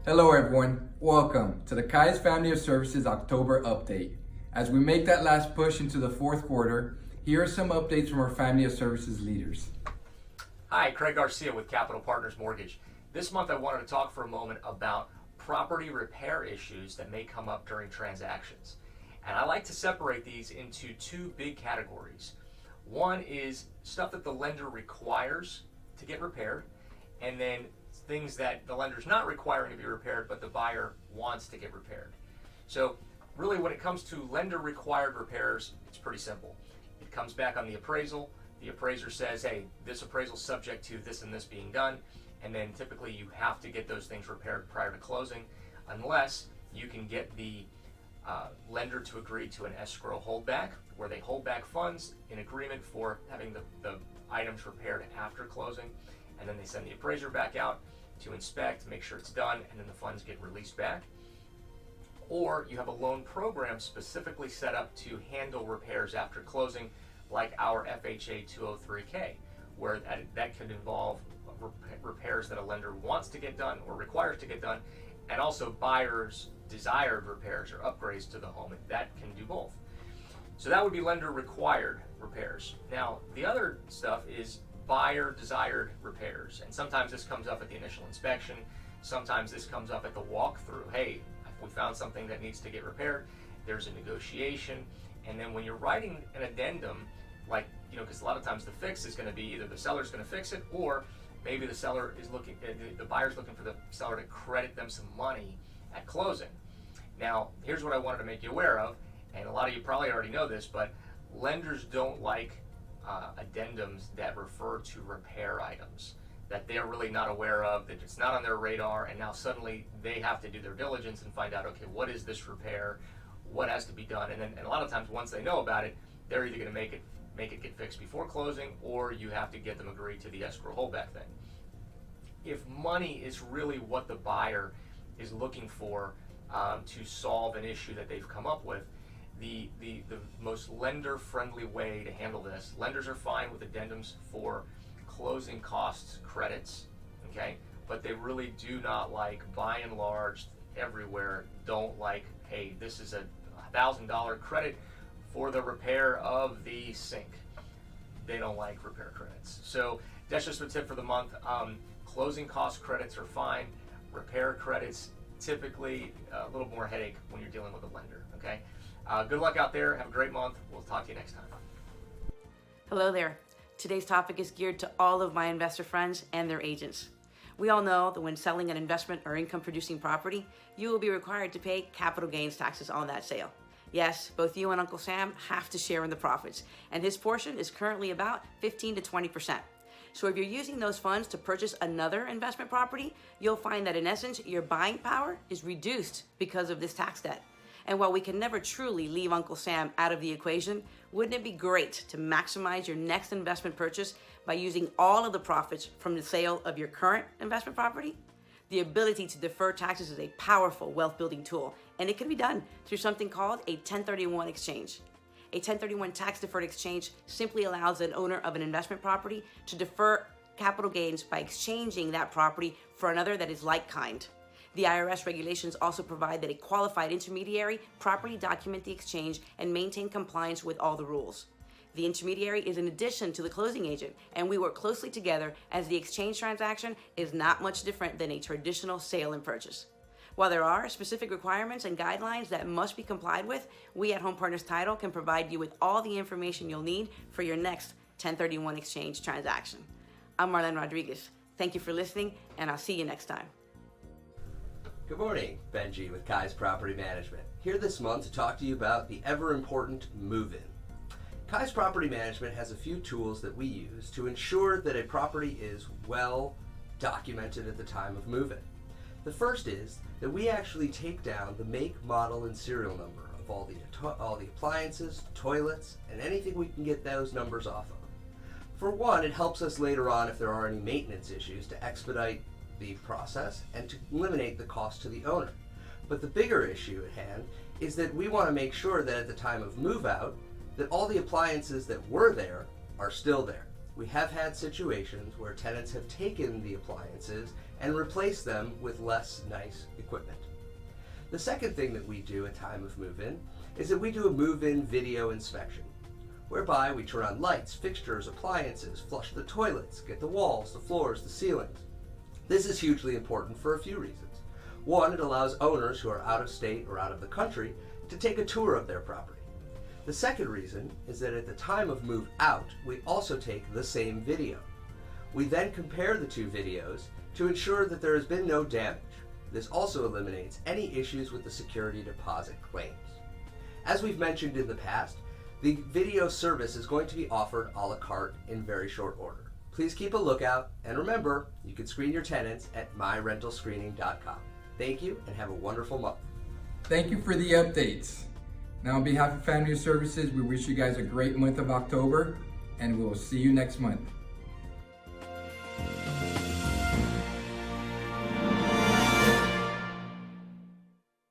Hello everyone, welcome to the Kai's Family of Services October update. As we make that last push into the fourth quarter, here are some updates from our Family of Services leaders. Hi, Craig Garcia with Capital Partners Mortgage. This month I wanted to talk for a moment about property repair issues that may come up during transactions. And I like to separate these into two big categories. One is stuff that the lender requires to get repaired, and then things that the lender's not requiring to be repaired, but the buyer wants to get repaired. So really when it comes to lender required repairs, it's pretty simple. It comes back on the appraisal. The appraiser says, hey, this appraisal is subject to this and this being done, and then typically you have to get those things repaired prior to closing, unless you can get the lender to agree to an escrow holdback, where they hold back funds in agreement for having the items repaired after closing, and then they send the appraiser back out to inspect, make sure it's done, and then the funds get released back. Or you have a loan program specifically set up to handle repairs after closing, like our FHA 203K, where that could involve repairs that a lender wants to get done or requires to get done, and also buyers' desired repairs or upgrades to the home. That can do both. So that would be lender required repairs. Now, the other stuff is buyer desired repairs, and sometimes this comes up at the initial inspection, sometimes this comes up at the walkthrough. Hey, we found something that needs to get repaired, there's a negotiation, and then when you're writing an addendum, like, because a lot of times the fix is going to be either the seller's going to fix it, or maybe the seller is looking, the buyer's looking for the seller to credit them some money at closing. Now, here's what I wanted to make you aware of, and a lot of you probably already know this, but lenders don't like addendums that refer to repair items that they're really not aware of, that it's not on their radar, and now suddenly they have to do their diligence and find out, okay, what is this repair, what has to be done, and a lot of times once they know about it, they're either going to make it get fixed before closing, or you have to get them agreed to the escrow holdback thing. If money is really what the buyer is looking for to solve an issue that they've come up with, the most lender-friendly way to handle this, lenders are fine with addendums for closing costs credits, okay? But they really do not like, by and large, everywhere, don't like, hey, this is a $1,000 credit for the repair of the sink. They don't like repair credits. So that's just a tip for the month. Closing cost credits are fine. Repair credits, typically a little more headache when you're dealing with a lender, okay? Good luck out there. Have a great month. We'll talk to you next time. Hello there. Today's topic is geared to all of my investor friends and their agents. We all know that when selling an investment or income producing property, you will be required to pay capital gains taxes on that sale. Yes, both you and Uncle Sam have to share in the profits, and his portion is currently about 15 to 20%. So if you're using those funds to purchase another investment property, you'll find that in essence, your buying power is reduced because of this tax debt. And while we can never truly leave Uncle Sam out of the equation, wouldn't it be great to maximize your next investment purchase by using all of the profits from the sale of your current investment property? The ability to defer taxes is a powerful wealth building tool, and it can be done through something called a 1031 exchange. A 1031 tax deferred exchange simply allows an owner of an investment property to defer capital gains by exchanging that property for another that is like kind. The IRS regulations also provide that a qualified intermediary properly document the exchange and maintain compliance with all the rules. The intermediary is in addition to the closing agent, and we work closely together as the exchange transaction is not much different than a traditional sale and purchase. While there are specific requirements and guidelines that must be complied with, we at Home Partners Title can provide you with all the information you'll need for your next 1031 exchange transaction. I'm Marlene Rodriguez. Thank you for listening, and I'll see you next time. Good morning, Benji with Kai's Property Management, here this month to talk to you about the ever-important move-in. Kai's Property Management has a few tools that we use to ensure that a property is well documented at the time of move-in. The first is that we actually take down the make, model, and serial number of all the appliances, toilets, and anything we can get those numbers off of. For one, it helps us later on if there are any maintenance issues to expedite the process and to eliminate the cost to the owner. But the bigger issue at hand is that we want to make sure that at the time of move out that all the appliances that were there are still there. We have had situations where tenants have taken the appliances and replaced them with less nice equipment. The second thing that we do at time of move-in is that we do a move-in video inspection, whereby we turn on lights, fixtures, appliances, flush the toilets, get the walls, the floors, the ceilings. This is hugely important for a few reasons. One, it allows owners who are out of state or out of the country to take a tour of their property. The second reason is that at the time of move out, we also take the same video. We then compare the two videos to ensure that there has been no damage. This also eliminates any issues with the security deposit claims. As we've mentioned in the past, the video service is going to be offered a la carte in very short order. Please keep a lookout, and remember, you can screen your tenants at myrentalscreening.com. Thank you, and have a wonderful month. Thank you for the updates. Now, on behalf of Family of Services, we wish you guys a great month of October, and we will see you next month.